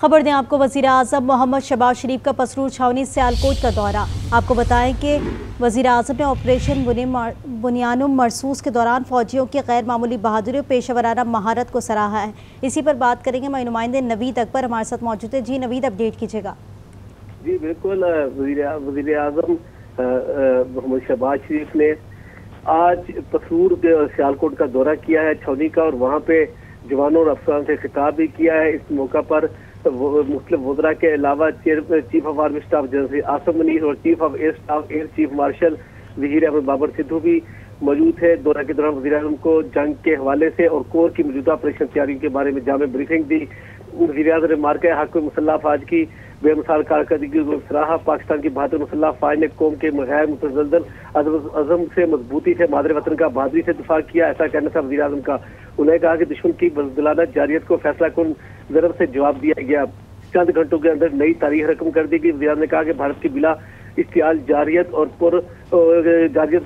خبر دیں آپ کو، وزیر اعظم محمد شہباز شریف کا پسرور چھاونی سیالکوٹ کا دورہ۔ آپ کو بتائیں کہ وزیر اعظم نے آپریشن بنیانم مرصوص کے دوران فوجیوں کی غیر معمولی بہادری اور پیشہ ورانہ مہارت کو سراہا ہے۔ اسی پر بات کریں گے، ہمارے نمائندے نوید اکبر ہمارے ساتھ موجود ہیں۔ جی نوید، اپڈیٹ کیجیے گا۔ جی بالکل، وزیر اعظم محمد شہباز شریف نے آج پسرور سیالکوٹ کا دورہ کیا ہے چھاونی کا، اور وہاں پہ جوانوں اور افسران سے خطاب بھی کیا ہے۔ اس موقع پر مختلف وزراء کے علاوہ chief of army staff general Asim Munir اور chief of air staff air chief marshal Zaheer Ahmed Babar Sidhu بھی موجود ہے۔ دورہ کے دوران وزیر اعظم کو جنگ کے حوالے سے اور کور کی موجودہ آپریشن تیاریوں کے بارے میں جامع بریفنگ دی۔ وزیر اعظم نے مارکہ حق میں مسلح افواج کی بے مثال کارکردگی کو سراہا۔ پاکستان کی بہادر مسلح افواج نے قوم کے غیر متزلزل عزم سے مضبوطی سے مادر وطن کا بہادری سے دفاع کیا، ایسا کہنا تھا وزیر اعظم کا۔ انہوں نے کہا کہ دشمن کی بزدلانہ جارحیت کو فیصلہ کن ضرب سے جواب دیا گیا، چند گھنٹوں کے اندر نئی تاریخ رقم کر دی گئی۔ وزیر اعظم نے کہا کہ بھارت کی بلا اشتعال جارحیت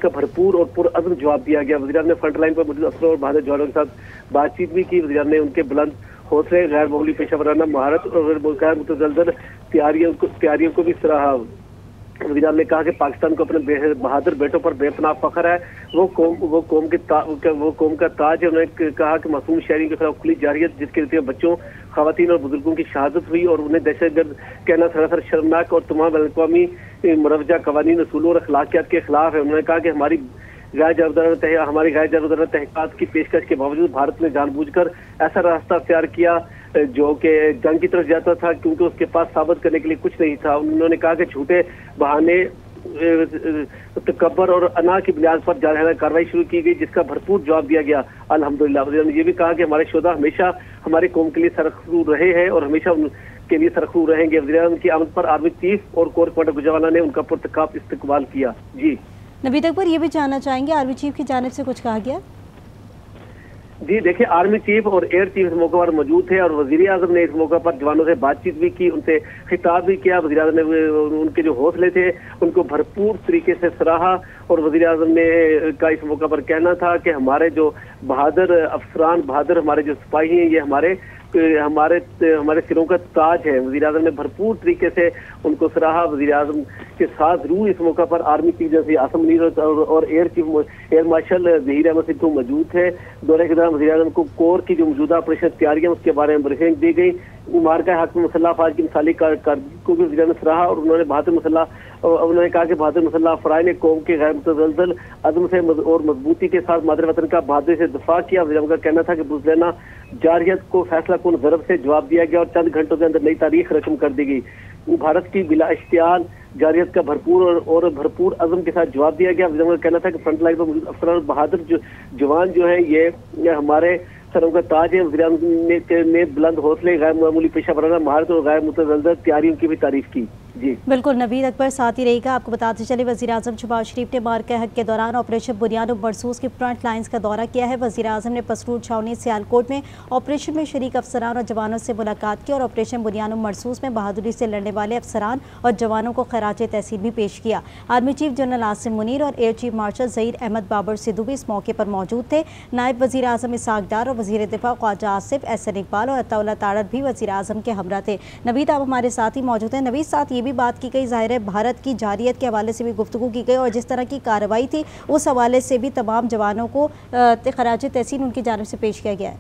کا بھرپور اور پر عزم جواب دیا گیا۔ وزیر اعظم نے فرنٹ لائن پر موجود افسروں اور بہادر جوانوں کے ساتھ بات چیت بھی کی۔ وزیر اعظم نے ان کے بلند حوصلے، غیر معمولی پیشہ ورانہ مہارت اور غیر متزلزل تیاریوں کو بھی سراہا۔ وزیر اعظم نے کہا کہ پاکستان کو اپنے بہادر بیٹوں پر بے پناہ فخر ہے، وہ قوم کا تاج ہے۔ انہوں نے کہا کہ معصوم شہریوں کے خلاف کھلی جارحیت، جس کے نتیجے بچوں، خواتین اور بزرگوں کی شہادت ہوئی، اور انہیں دہشت گرد کہنا سراسر شرمناک اور تمام بین الاقوامی مروجہ قوانین، اصولوں اور اخلاقیات کے خلاف ہے۔ انہوں نے کہا کہ ہماری غیر جانبدارانہ تحقیقات کی پیشکش کے باوجود بھارت نے جان بوجھ کر ایسا راستہ اختیار کیا جو کہ جنگ کی طرف جاتا تھا، کیونکہ اس کے پاس ثابت کرنے کے لیے کچھ نہیں تھا۔ انہوں نے کہا کہ جھوٹے بہانے، تکبر اور انا کی بنیاد پر جارحانہ کارروائی شروع کی گئی، جس کا بھرپور جواب دیا گیا الحمدللہ۔ وزیر نے یہ بھی کہا کہ ہمارے شہداء ہمیشہ ہمارے قوم کے لیے سرخرو رہے ہیں اور ہمیشہ ان کے لیے سرخرو رہیں گے۔ وزیر اعظم کی آمد پر آرمی چیف اور کور کمانڈر گجرانوالہ نے ان کا پرتکاب استقبال کیا۔ جی نوید اکبر، یہ بھی جاننا چاہیں گے آرمی چیف کی جانب سے کچھ کہا گیا؟ جی دیکھیں، آرمی چیف اور ایئر چیف اس موقع پر موجود تھے، اور وزیر اعظم نے اس موقع پر جوانوں سے بات چیت بھی کی، ان سے خطاب بھی کیا۔ وزیر اعظم نے ان کے جو حوصلے تھے ان کو بھرپور طریقے سے سراہا، اور وزیر اعظم نے کا اس موقع پر کہنا تھا کہ ہمارے جو بہادر افسران، بہادر ہمارے جو سپاہی ہیں، یہ ہمارے سروں کا تاج ہے۔ وزیر اعظم نے بھرپور طریقے سے ان کو سراہا۔ وزیر اعظم کے ساتھ روح اس موقع پر army chief general Asim Munir اور ایئر مارشل ظہیر احمد سدھو موجود ہے۔ دورے کے دوران وزیر اعظم کو کور کی جو موجودہ آپریشن تیاریاں اس کے بارے میں بریفنگ دی گئی۔ مارکہ حق میں مسلح افواج کی مثالی کارکردگی کو بھی وزیر اعظم نے سراہا، اور انہوں نے کہا کہ بہادر مسلح افواج نے قوم کے غیر متزلزل عزم سے اور مضبوطی کے ساتھ مادر وطن کا بہادری سے دفاع کیا۔ وزیر اعظم کا کہنا تھا کہ بزدلانہ جارحیت کو فیصلہ کن ضرب سے جواب دیا گیا اور چند گھنٹوں کے اندر نئی تاریخ رقم کر دی گئی۔ بھارت کی بلا اشتعال جارحیت کا بھرپور عزم کے ساتھ جواب دیا گیا۔ وزیر اعظم کا کہنا تھا کہ فرنٹ لائن پر موجود افسران اور بہادر جوان جو ہیں یہ ہمارے سروں کا تاج ہے۔ وزیر اعظم نے بلند حوصلے، غیر معمولی پیشہ ورانہ مہارت اور غیر متزلزل تیاریوں کی بھی تعریف کی۔ جی بالکل، نوید اکبر ساتھ ہی رہے گا۔ آپ کو بتاتے چلے وزیر اعظم شہباز شریف نے مارکہ حق کے دوران آپریشن بنیانم مرصوص کی فرنٹ لائنز کا دورہ کیا ہے۔ وزیر اعظم نے پسرور چھاونی سیالکوٹ میں آپریشن میں شریک افسران اور جوانوں سے ملاقات کی، اور آپریشن بنیانم مرصوص میں بہادری سے لڑنے والے افسران اور جوانوں کو خراج تحسین بھی پیش کیا۔ Army chief general Asim Munir اور air chief marshal Zaheer Ahmed Babar Sidhu بھی اس موقع پر موجود تھے۔ نائب وزیر اعظم اسحاق ڈار اور وزیر دفاع خواجہ آصف، احسن اقبال اور عطا اللہ تارڑ بھی وزیر اعظم کے ہمراہ تھے۔ نوید، آپ ہمارے ساتھ ہی موجود ہیں۔ نوید، ساتھ یہ بھی بات کی گئی، ظاہر ہے بھارت کی جارحیت کے حوالے سے بھی گفتگو کی گئی، اور جس طرح کی کارروائی تھی اس حوالے سے بھی تمام جوانوں کو خراج تحسین ان کی جانب سے پیش کیا گیا ہے۔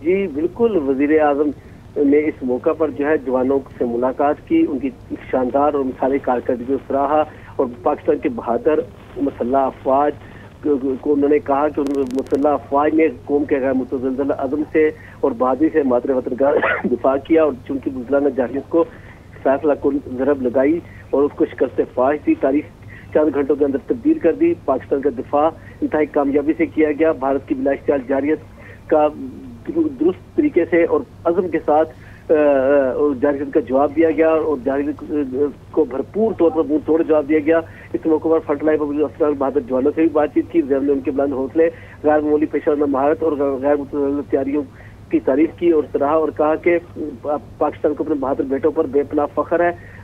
جی بالکل، وزیر اعظم نے اس موقع پر جو ہے جوانوں سے ملاقات کی، ان کی شاندار اور مثالی کارکردگی کو سراہا، اور پاکستان کے بہادر مسلح افواج کو انہوں نے کہا کہ مسلح افواج نے قوم کے غیر متزلزل عزم سے اور بہادری سے مادر وطن کا دفاع کیا، اور چونکہ بزدلانہ جارحیت کو فیصلہ کن ضرب لگائی اور اس کو شکست فاش دی۔ تاریخ چند گھنٹوں کے اندر تبدیل کر دی۔ پاکستان کا دفاع انتہائی کامیابی سے کیا گیا۔ بھارت کی بلا اشتعال جارحیت کا درست طریقے سے اور عزم کے ساتھ جارحیت کا جواب دیا گیا، اور جارحیت کو بھرپور طور پر منہ توڑ جواب دیا گیا۔ اس موقع پر فرنٹ لائن پر افسران بہادر جوانوں سے بھی بات چیت کی۔ وزیر نے ان کے بلند حوصلے، غیر معمولی پیشہ ورانہ مہارت اور غیر متزلزل تیاریوں کی تعریف کی اور سراہا، اور کہا کہ پاکستان کو اپنے بہادر بیٹوں پر بے پناہ فخر ہے،